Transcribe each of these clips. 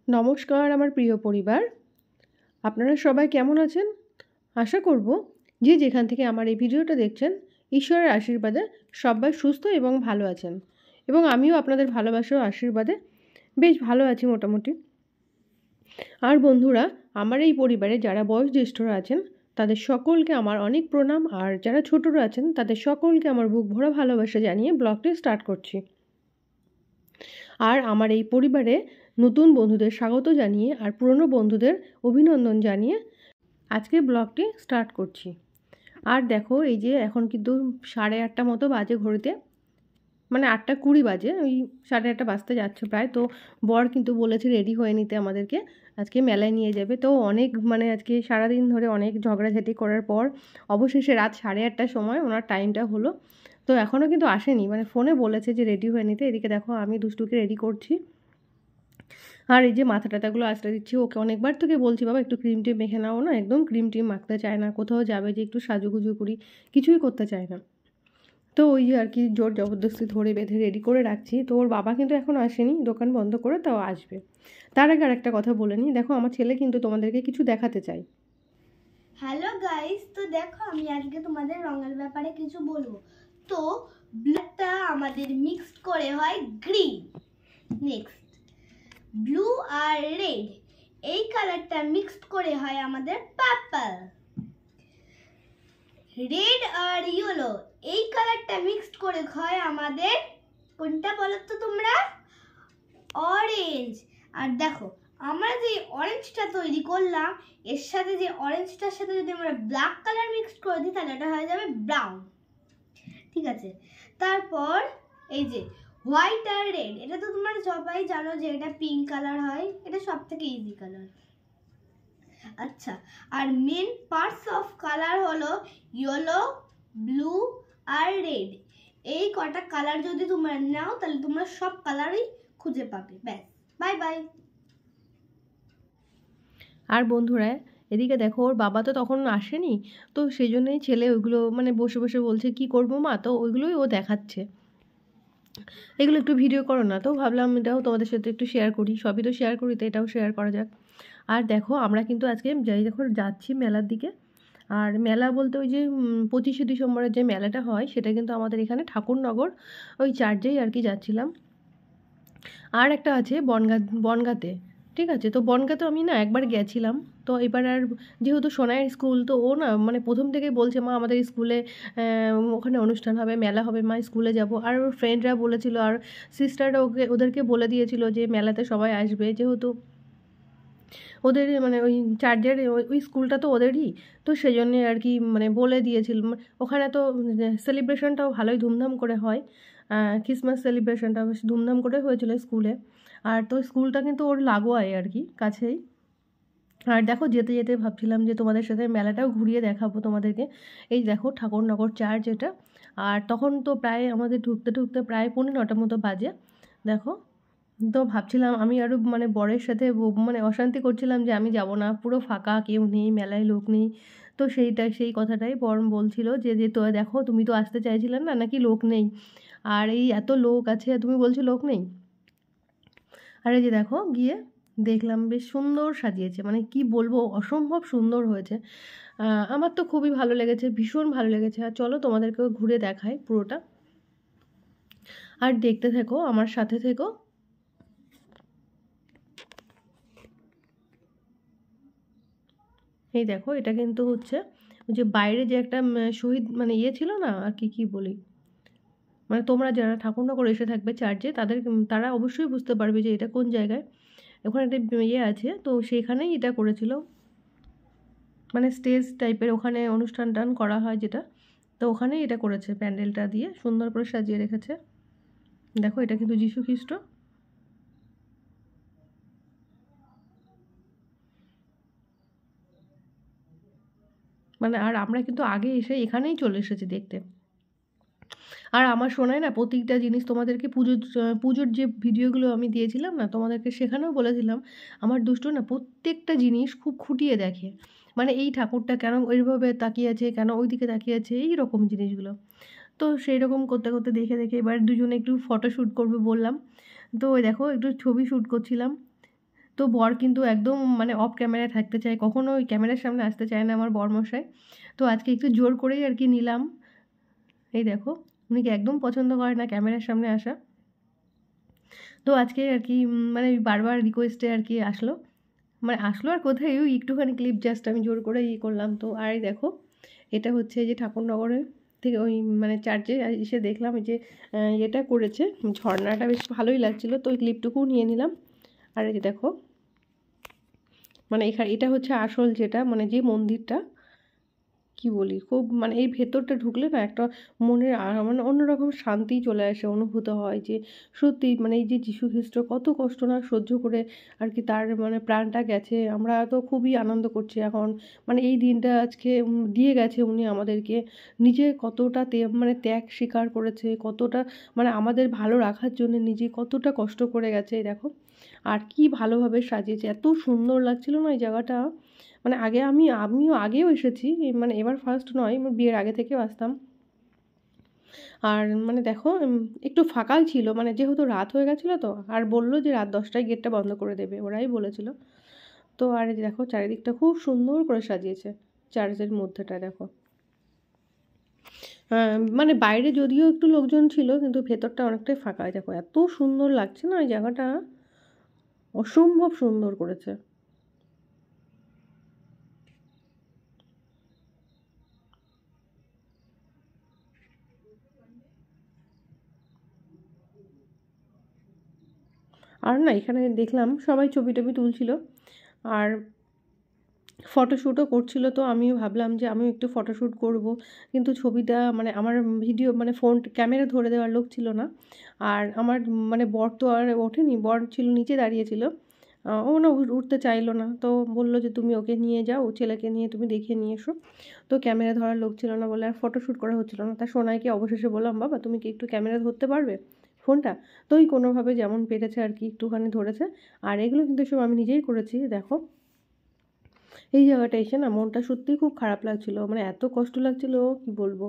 নমস্কার আমার প্রিয় পরিবার, আপনারা সবাই কেমন আছেন? আশা করব যে যেখান থেকে আমার এই ভিডিওটা দেখছেন ঈশ্বরের আশীর্বাদে সবাই সুস্থ এবং ভালো আছেন, এবং আমিও আপনাদের ভালোবাসা ও আশীর্বাদে বেশ ভালো আছি মোটামুটি। আর বন্ধুরা, আমার এই পরিবারে যারা বয়োজ্যেষ্ঠরা আছেন তাদের সকলকে আমার অনেক প্রণাম, আর যারা ছোটরা আছেন তাদের সকলকে আমার বুক ভরা ভালোবাসা জানিয়ে ব্লগটি স্টার্ট করছি। আর আমার এই পরিবারে নতুন বন্ধুদের স্বাগত জানিয়ে আর পুরনো বন্ধুদের অভিনন্দন জানিয়ে আজকের ব্লগটি স্টার্ট করছি। আর দেখো, এই যে এখন কিন্তু 8:30 মতো বাজে ঘড়িতে, মানে 8:20 বাজে, ওই 8:30 বাজতে যাচ্ছে প্রায়। তো বর কিন্তু বলেছে রেডি হয়ে নিতে আমাদেরকে, আজকে মেলায় নিয়ে যাবে। তো অনেক আজকে সারাদিন ধরে অনেক ঝগড়াঝাটি করার পর অবশেষে রাত 8:30টার সময় ওনার টাইমটা হলো। তো এখনও কিন্তু আসেনি, ফোনে বলেছে যে রেডি হয়ে নিতে। এদিকে দেখো আমি দুষ্টুকে রেডি করছি, আর এই যে মাথা টাথাগুলো আঁচড়ে দিচ্ছি। ওকে অনেকবার তোকে বলছি, বাবা একটু ক্রিম টিম মেখে নাও না, একদম ক্রিম টিম মাখতে চায় না। কোথাও যাবে যে একটু সাজুগুজু করি, কিছুই করতে চায় না। তো ওই যে আর কি জোর জবরদস্তি ধরে বেঁধে রেডি করে রাখছি। তো ওর বাবা কিন্তু এখন আসেনি, দোকান বন্ধ করে, তাও আসবে। তার আগে আর একটা কথা বলে নিই, দেখো আমার ছেলে কিন্তু তোমাদেরকে কিছু দেখাতে চাই। হ্যালো গাইস, তো দেখো আমি আজকে তোমাদের রঙের ব্যাপারে কিছু বলবো। তো ব্লুটা আমাদের মিক্সড করে হয় গ্রিন, নেক্সট ব্লু আর রেড, এই কালারটা মিক্সড করে হয় আমাদের পার্পল। রেড আর ইয়েলো, এই কালারটা মিক্সড করে হয় আমাদের কোনটা বলো তো তোমরা? অরেঞ্জ। আর দেখো আমরা যে অরেঞ্জটা তৈরি করলাম, এর সাথে যে অরেঞ্জটার সাথে যদি আমরা ব্ল্যাক কালার মিক্স করে দিই তাহলে এটা হয়ে যাবে ব্রাউন। ঠিক আছে, তারপর এই যে হোয়াইট আর রেড, এটা তো তোমরা সবাই জানো যে এটা পিঙ্ক কালার হয়, এটা সব থেকে ইজি কালার। আচ্ছা, আর মেন পার্টস অফ কালার হলো ইয়েলো, ব্লু আর রেড। এই কটা কালার যদি তোমরা নাও তাহলে তোমরা সব কালারই খুঁজে পাবে। ব্যাস, বাই বাই। আর বন্ধুরা, এদিকে দেখো ওর বাবা তো তখন আসেনি, তো সেই জন্যই ছেলে ওইগুলো বসে বসে বলছে কি করবো মা, তো ওইগুলোই ও দেখাচ্ছে। এগুলো একটু ভিডিও করো না, তো ভাবলাম এটাও তোমাদের সাথে একটু শেয়ার করি। সবই তো শেয়ার করি, তো এটাও শেয়ার করা যাক। আর দেখো আমরা কিন্তু আজকে দেখো যাচ্ছি মেলার দিকে। আর মেলা বলতে ওই যে 25শে ডিসেম্বরের যে মেলাটা হয় সেটা কিন্তু আমাদের এখানে ঠাকুরনগর ওই চার্চেই আর কি যাচ্ছিলাম। আর একটা আছে বনগাঁতে, ঠিক আছে। তো বনগাঁতে আমি একবার গেছিলাম। তো এবার আর যেহেতু সোনাইয়ের স্কুল, তো ও প্রথম থেকেই বলছে মা আমাদের স্কুলে ওখানে অনুষ্ঠান হবে, মেলা হবে, মা স্কুলে যাব। আর ওর ফ্রেন্ডরা বলেছিল, আর সিস্টাররা ওদেরকে বলে দিয়েছিল যে মেলাতে সবাই আসবে, যেহেতু ওদের ওই চার্চের ওই স্কুলটা তো ওদেরই। তো সেই জন্যে আর কি বলে দিয়েছিল। ওখানে তো সেলিব্রেশনটাও ভালোই ধুমধাম করে হয়, ক্রিসমাস সেলিব্রেশনটা বেশ ধুমধাম করে হয়েছিল স্কুলে। আর তো স্কুলটা কিন্তু ওর লাগোয়ায় আর কি, কাছেই। আর দেখো যেতে যেতে ভাবছিলাম যে তোমাদের সাথে মেলাটাও ঘুরিয়ে দেখাবো তোমাদেরকে। এই দেখো ঠাকুরনগর চার্চ এটা। আর তখন তো প্রায় আমাদের ঢুকতে ঢুকতে প্রায় 9:45 মতো বাজে, দেখো। তো ভাবছিলাম আমি আরও বরের সাথে অশান্তি করছিলাম যে আমি যাব না, পুরো ফাঁকা, কেউ নেই, মেলায় লোক নেই। তো সেই কথাটাই বর বলছিল যে যে তো দেখো তুমি তো আসতে চাইছিলে না, নাকি লোক নেই, আর এই এত লোক আছে তুমি বলছো লোক নেই। আর এই যে দেখো গিয়ে দেখলাম বেশ সুন্দর সাজিয়েছে, কি বলবো, অসম্ভব সুন্দর হয়েছে। আমার তো খুবই ভালো লেগেছে, ভীষণ ভালো লেগেছে। আর চলো তোমাদেরকেও ঘুরে দেখাই পুরোটা, আর দেখতে থেকো, আমার সাথে থেকো। এই দেখো এটা কিন্তু হচ্ছে যে বাইরে যে একটা শহীদ ইয়ে ছিল না, আর কি বলি, তোমরা যারা ঠাকুরনগর এসে থাকবে চার্চে তারা অবশ্যই বুঝতে পারবে যে এটা কোন জায়গায়। ওখানে একটা ইয়ে আছে, তো সেখানেই এটা করেছিল, স্টেজ টাইপের, ওখানে অনুষ্ঠান টান করা হয় যেটা, তো ওখানেই এটা করেছে, প্যান্ডেলটা দিয়ে সুন্দর করে সাজিয়ে রেখেছে। দেখো এটা কিন্তু যীশু খ্রিস্ট। আর আমরা কিন্তু আগে এসে এখানেই চলে এসেছি দেখতে। আর আমার শোনায় না প্রত্যেকটা জিনিস তোমাদেরকে পুজোর যে ভিডিওগুলো আমি দিয়েছিলাম না তোমাদেরকে, সেখানেও বলেছিলাম আমার দুষ্টু প্রত্যেকটা জিনিস খুব খুঁটিয়ে দেখে, এই ঠাকুরটা কেন ওইভাবে তাকিয়ে আছে, কেন ওই দিকে তাকিয়ে আছে, এই রকম জিনিসগুলো। তো সেই রকম করতে করতে দেখে দেখে এবার দুজনে একটু ফটো শ্যুট করবে বললাম। তো ওই দেখো একটু ছবি শ্যুট করছিলাম। তো বর কিন্তু একদম মানে অফ ক্যামেরায় থাকতে চায়, কখনো ওই ক্যামেরার সামনে আসতে চায় না আমার বরমশাই। তো আজকে একটু জোর করেই আর কি নিলাম। এই দেখো, উনি কি একদম পছন্দ করে না ক্যামেরার সামনে আসা। তো আজকে আর কি মানে বারবার রিকোয়েস্টে আর কি আসলো। মানে আসলো আর কোথায়, ওই একটুখানি ক্লিপ জাস্ট আমি জোর করে করলাম। তো আর এই দেখো, এটা হচ্ছে যে ঠাকুরনগরের থেকে ওই মানে চার্চে এসে দেখলাম এই যে এটা করেছে, ঝর্ণাটা বেশ ভালোই লাগছিলো, তো ওই ক্লিপটুকুও নিয়ে নিলাম। আর এই যে দেখো, মানে এখানে এটা হচ্ছে আসল যেটা মানে যে মন্দিরটা, কি বলি, খুব মানে এই ভেতরটা ঢুকলে না একটা মনের মানে অন্যরকম শান্তি চলে আসে, অনুভূত হয় যে সত্যি মানে এই যে যীশু খ্রিস্ট কত কষ্ট না সহ্য করে আর কি তার মানে প্রাণটা গেছে। আমরা তো খুবই আনন্দ করছি এখন, মানে এই দিনটা আজকে দিয়ে গেছে উনি আমাদেরকে। নিজে কতটা মানে ত্যাগ স্বীকার করেছে, কতটা মানে আমাদের ভালো রাখার জন্য নিজে কতটা কষ্ট করে গেছে। এই দেখো, আর কি ভালোভাবে সাজিয়েছে, এত সুন্দর লাগছিল না এই জায়গাটা। মানে আমিও আগেও এসেছি, মানে এবার ফার্স্ট নয়, আমার বিয়ের আগে থেকেও আসতাম। আর মানে দেখো একটু ফাঁকাই ছিল, মানে যেহেতু রাত হয়ে গেছিলো তো, আর বললো যে রাত 10টায় গেটটা বন্ধ করে দেবে, ওরাই বলেছিল। তো আর এই যে দেখো চারিদিকটা খুব সুন্দর করে সাজিয়েছে, চার্চের মধ্যেটা দেখো। মানে বাইরে যদিও একটু লোকজন ছিল, কিন্তু ভেতরটা অনেকটাই ফাঁকা। দেখো এত সুন্দর লাগছে না এই জায়গাটা, অসম্ভব সুন্দর করেছে। আর না এখানে দেখলাম সবাই ছবি টবি তুলছিল আর ফটোশ্যুটও করছিল। তো আমিও ভাবলাম যে আমিও একটু ফটোশ্যুট করব, কিন্তু ছবিটা মানে আমার ভিডিও মানে ফোন ক্যামেরা ধরে দেওয়ার লোক ছিল না। আর আমার মানে বর তো আর ওঠেনি, বর ছিল নিচে দাঁড়িয়েছিল। ও না উঠতে চাইলো না, তো বলল যে তুমি ওকে নিয়ে যাও, ছেলেকে নিয়ে তুমি দেখে নিয়ে এসো। তো ক্যামেরা ধরার লোক ছিল না বলে আর ফটোশ্যুট করা হচ্ছিল না। তা সোনাইকে অবশেষে বললাম, বাবা তুমি কি একটু ক্যামেরা ধরতে পারবে ফোনটা? তো ওই কোনোভাবে যেমন পেরেছে আর কি একটুখানি ধরেছে। আর এগুলো কিন্তু সব আমি নিজেই করেছি। দেখো এই জায়গাটা এসে না মনটা সত্যিই খুব খারাপ লাগছিল, মানে এত কষ্ট লাগছিল কি বলবো।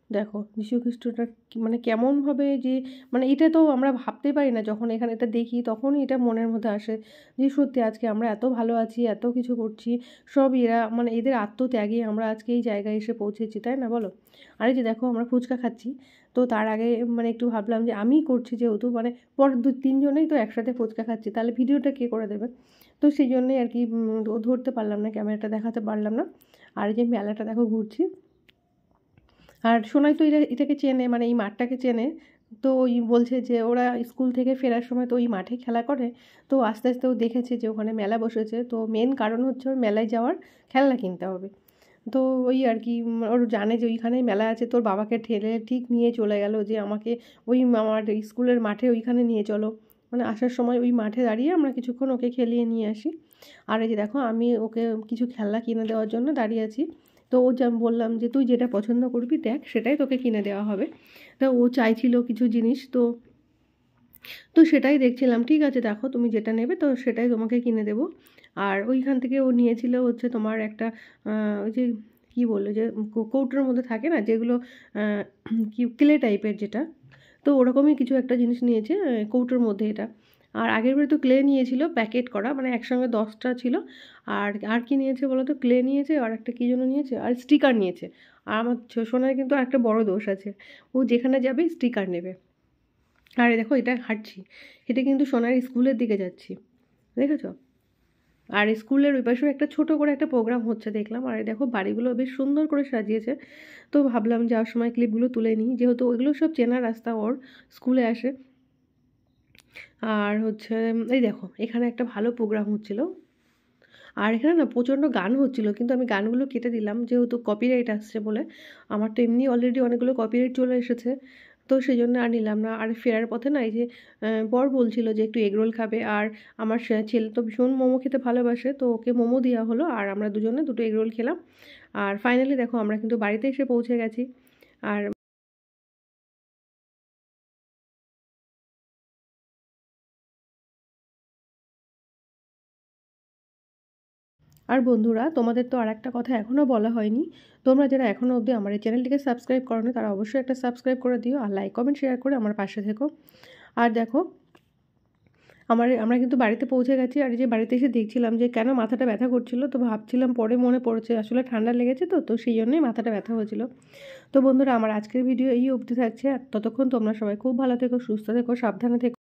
দেখো যীশু খ্রিস্টটা মানে কেমনভাবে যে মানে এটা তো আমরা ভাবতে পারি না, যখন এখানে এটা দেখি তখনই এটা মনের মধ্যে আসে যে সত্যি আজকে আমরা এত ভালো আছি, এত কিছু করছি, সব এরা মানে এদের আত্মত্যাগে আমরা আজকে এই জায়গায় এসে পৌঁছেছি, তাই না বলো? আর এই যে দেখো আমরা ফুচকা খাচ্ছি, তো তার আগে মানে একটু ভাবলাম যে আমিই করছি যেহেতু, মানে পর 2-3 জনেই তো একসাথে ফুচকা খাচ্ছি, তাহলে ভিডিওটা কে করে দেবে? তো সেই জন্যই আর কি ধরতে পারলাম না, ক্যামেরাটা দেখাতে পারলাম না। আর এই যে মেলাটা দেখো ঘুরছি, আর সোনাই তো এটাকে চেনে, মানে এই মাঠটাকে চেনে। তো ওই বলছে যে ওরা স্কুল থেকে ফেরার সময় তো ওই মাঠে খেলা করে। তো আস্তে আস্তে ও দেখেছে যে ওখানে মেলা বসেছে, তো মেন কারণ হচ্ছে ওর মেলায় যাওয়ার, খেলনা কিনতে হবে। তো ওই আর কি ওর জানে যে ওইখানেই মেলা আছে, তোর বাবাকে ঠেলে ঠিক নিয়ে চলে গেল যে আমাকে ওই আমার স্কুলের মাঠে ওইখানে নিয়ে চলো। মানে আসার সময় ওই মাঠে দাঁড়িয়ে আমরা কিছুক্ষণ ওকে খেলিয়ে নিয়ে আসি। আর এই যে দেখো আমি ওকে কিছু খেলনা কিনে দেওয়ার জন্য দাঁড়িয়ে আছি। তো ও যা বললাম যে তুই যেটা পছন্দ করবি দেখ, সেটাই তোকে কিনে দেওয়া হবে। তা ও চাইছিল কিছু জিনিস, তো তো সেটাই দেখছিলাম, ঠিক আছে দেখো তুমি যেটা নেবে তো সেটাই তোমাকে কিনে দেবো। আর ওইখান থেকে ও নিয়েছিল হচ্ছে তোমার একটা ওই যে কী বললো যে কৌটোর মধ্যে থাকে না যেগুলো, আহ, কি ক্লে টাইপের যেটা, তো ওরকমই কিছু একটা জিনিস নিয়েছে কৌটোর মধ্যে এটা। আর আগের বারে তো ক্লে নিয়েছিল প্যাকেট করা, মানে একসঙ্গে 10টা ছিল। আর আর কি নিয়েছে বলো তো, ক্লে নিয়েছে আর একটা কী যেন নিয়েছে, আর স্টিকার নিয়েছে। আর আমার সোনার কিন্তু একটা বড় দোষ আছে, ও যেখানে যাবে স্টিকার নেবে। আর এই দেখো এটা হাঁটছি, এটা কিন্তু সোনার স্কুলের দিকে যাচ্ছি, দেখেছো? আর স্কুলের ওই পাশেও একটা ছোট করে একটা প্রোগ্রাম হচ্ছে দেখলাম। আর এই দেখো বাড়িগুলো বেশ সুন্দর করে সাজিয়েছে। তো ভাবলাম যাওয়ার সময় ক্লিপগুলো তুলে নিই, যেহেতু ওইগুলো সব চেনা রাস্তা ওর, স্কুলে আসে। আর হচ্ছে এই দেখো এখানে একটা ভালো প্রোগ্রাম হচ্ছিল, আর এখানে না প্রচণ্ড গান হচ্ছিল, কিন্তু আমি গানগুলো কেটে দিলাম যেহেতু কপিরাইট আসছে বলে। আমার তো এমনি অলরেডি অনেকগুলো কপিরাইট চলে এসেছে, তো সেই জন্য আর নিলাম না। আর ফেরার পথে না এই যে বর বলছিল যে একটু এগরোল খাবে, আর আমার ছেলে তো ভীষণ মোমো খেতে ভালোবাসে, তো ওকে মোমো দেওয়া হলো আর আমরা দুজনে দুটো এগরোল খেলাম। আর ফাইনালি দেখো আমরা কিন্তু বাড়িতে এসে পৌঁছে গেছি। আর আর বন্ধুরা তোমাদের তো আর একটা কথা এখনও বলা হয়নি, তোমরা যারা এখনও অবধি আমার এই চ্যানেলটিকে সাবস্ক্রাইব করোনি তারা অবশ্যই একটা সাবস্ক্রাইব করে দিও, আর লাইক কমেন্ট শেয়ার করে আমার পাশে থেকো। আর দেখো আমরা কিন্তু বাড়িতে পৌঁছে গেছি, আর এই যে বাড়িতে এসে দেখছিলাম যে কেন মাথাটা ব্যথা করছিল, তো ভাবছিলাম, পরে মনে পড়েছে আসলে ঠান্ডা লেগেছে, তো সেই জন্যই মাথাটা ব্যথা হয়েছিল। তো বন্ধুরা, আমার আজকের ভিডিও এই অবধি থাকছে। আর ততক্ষণ তোমরা সবাই খুব ভালো থেকো, সুস্থ থেকো, সাবধানে থেকো।